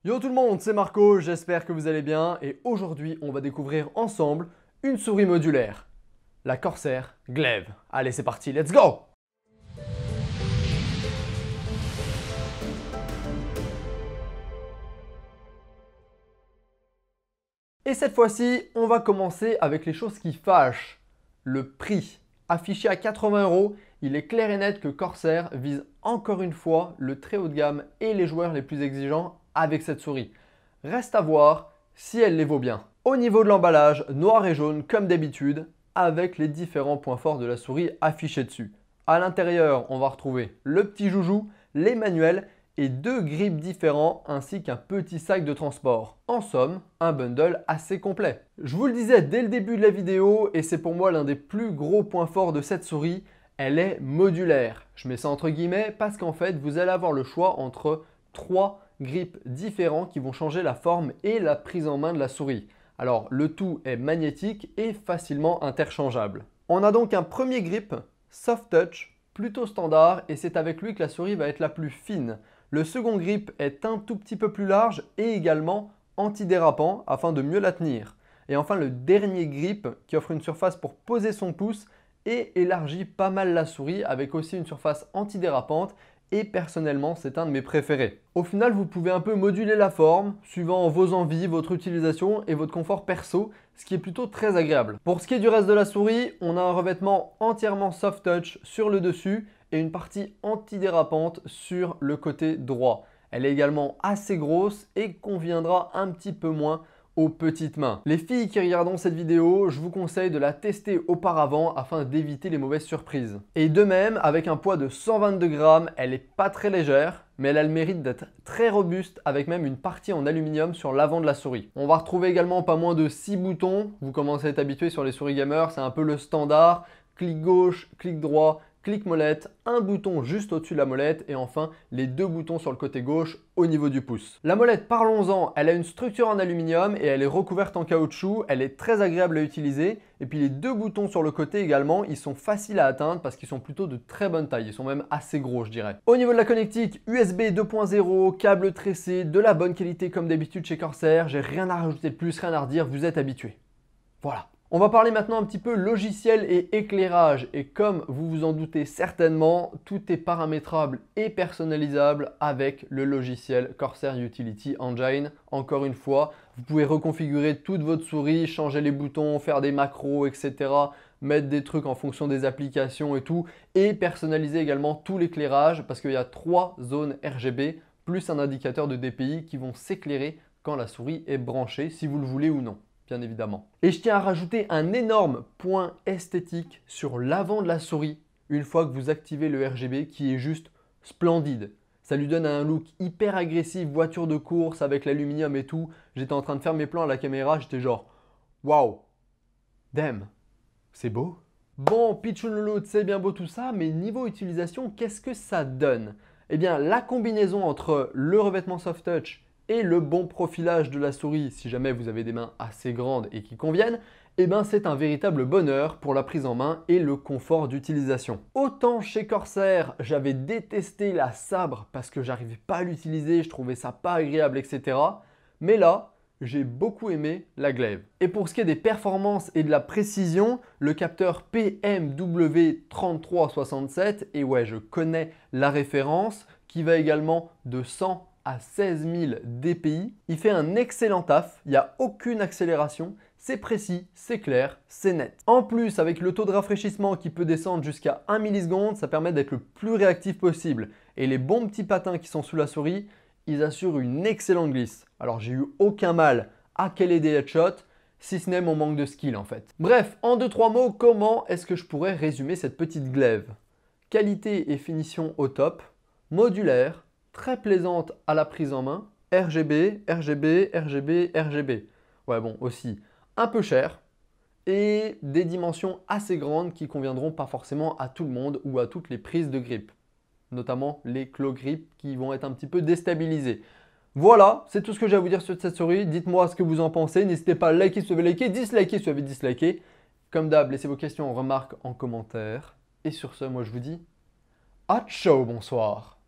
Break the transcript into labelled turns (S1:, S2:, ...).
S1: Yo tout le monde, c'est Marco, j'espère que vous allez bien et aujourd'hui on va découvrir ensemble une souris modulaire, la Corsair Glaive. Allez c'est parti, let's go! Et cette fois-ci, on va commencer avec les choses qui fâchent. Le prix. Affiché à 80 €, il est clair et net que Corsair vise encore une fois le très haut de gamme et les joueurs les plus exigeants avec cette souris. Reste à voir si elle les vaut bien. Au niveau de l'emballage, noir et jaune comme d'habitude, avec les différents points forts de la souris affichés dessus. À l'intérieur, on va retrouver le petit joujou, les manuels et deux grips différents ainsi qu'un petit sac de transport. En somme, un bundle assez complet. Je vous le disais dès le début de la vidéo et c'est pour moi l'un des plus gros points forts de cette souris, elle est modulaire. Je mets ça entre guillemets parce qu'en fait vous allez avoir le choix entre trois grips différents qui vont changer la forme et la prise en main de la souris. Alors le tout est magnétique et facilement interchangeable. On a donc un premier grip soft touch plutôt standard et c'est avec lui que la souris va être la plus fine. Le second grip est un tout petit peu plus large et également antidérapant afin de mieux la tenir. Et enfin le dernier grip qui offre une surface pour poser son pouce et élargit pas mal la souris avec aussi une surface antidérapante et personnellement c'est un de mes préférés. Au final vous pouvez un peu moduler la forme suivant vos envies, votre utilisation et votre confort perso, ce qui est plutôt très agréable. Pour ce qui est du reste de la souris, on a un revêtement entièrement soft touch sur le dessus et une partie antidérapante sur le côté droit. Elle est également assez grosse et conviendra un petit peu moins aux petites mains. Les filles qui regarderont cette vidéo, je vous conseille de la tester auparavant afin d'éviter les mauvaises surprises. Et de même, avec un poids de 122 grammes, elle n'est pas très légère, mais elle a le mérite d'être très robuste avec même une partie en aluminium sur l'avant de la souris. On va retrouver également pas moins de 6 boutons. Vous commencez à être habitué sur les souris gamers, c'est un peu le standard. Clic gauche, clic droit, clic molette, un bouton juste au-dessus de la molette et enfin les deux boutons sur le côté gauche au niveau du pouce. La molette, parlons-en, elle a une structure en aluminium et elle est recouverte en caoutchouc, elle est très agréable à utiliser et puis les deux boutons sur le côté également, ils sont faciles à atteindre parce qu'ils sont plutôt de très bonne taille, ils sont même assez gros je dirais. Au niveau de la connectique, USB 2.0, câble tressé, de la bonne qualité comme d'habitude chez Corsair, j'ai rien à rajouter de plus, rien à redire, vous êtes habitués. Voilà. On va parler maintenant un petit peu logiciel et éclairage et comme vous vous en doutez certainement, tout est paramétrable et personnalisable avec le logiciel Corsair Utility Engine. Encore une fois, vous pouvez reconfigurer toute votre souris, changer les boutons, faire des macros, etc. Mettre des trucs en fonction des applications et tout et personnaliser également tout l'éclairage parce qu'il y a 3 zones RGB plus un indicateur de DPI qui vont s'éclairer quand la souris est branchée si vous le voulez ou non. Bien évidemment. Et je tiens à rajouter un énorme point esthétique sur l'avant de la souris une fois que vous activez le RGB qui est juste splendide. Ça lui donne un look hyper agressif, voiture de course avec l'aluminium et tout. J'étais en train de faire mes plans à la caméra, j'étais genre waouh, damn, c'est beau. Bon, pitchoulouloute, c'est bien beau tout ça, mais niveau utilisation, qu'est-ce que ça donne? Eh bien, la combinaison entre le revêtement soft touch et le bon profilage de la souris, si jamais vous avez des mains assez grandes et qui conviennent, eh ben c'est un véritable bonheur pour la prise en main et le confort d'utilisation. Autant chez Corsair, j'avais détesté la sabre parce que j'arrivais pas à l'utiliser, je trouvais ça pas agréable, etc. Mais là, j'ai beaucoup aimé la glaive. Et pour ce qui est des performances et de la précision, le capteur PMW3367, et ouais, je connais la référence, qui va également de 100 à 16 000 dpi. Il fait un excellent taf, il n'y a aucune accélération, c'est précis, c'est clair, c'est net. En plus, avec le taux de rafraîchissement qui peut descendre jusqu'à 1 milliseconde, ça permet d'être le plus réactif possible. Et les bons petits patins qui sont sous la souris, ils assurent une excellente glisse. Alors j'ai eu aucun mal à caler des headshots, si ce n'est mon manque de skill en fait. Bref, en 2-3 mots, comment est-ce que je pourrais résumer cette petite glaive? Qualité et finition au top, modulaire, très plaisante à la prise en main, RGB, RGB, RGB, RGB. Ouais bon, aussi un peu cher et des dimensions assez grandes qui conviendront pas forcément à tout le monde ou à toutes les prises de grip, notamment les claw grip qui vont être un petit peu déstabilisés. Voilà, c'est tout ce que j'ai à vous dire sur cette souris. Dites-moi ce que vous en pensez. N'hésitez pas à liker si vous avez liké, disliker si vous avez disliké. Comme d'hab, laissez vos questions, remarques en commentaire. Et sur ce, moi je vous dis à ciao, bonsoir.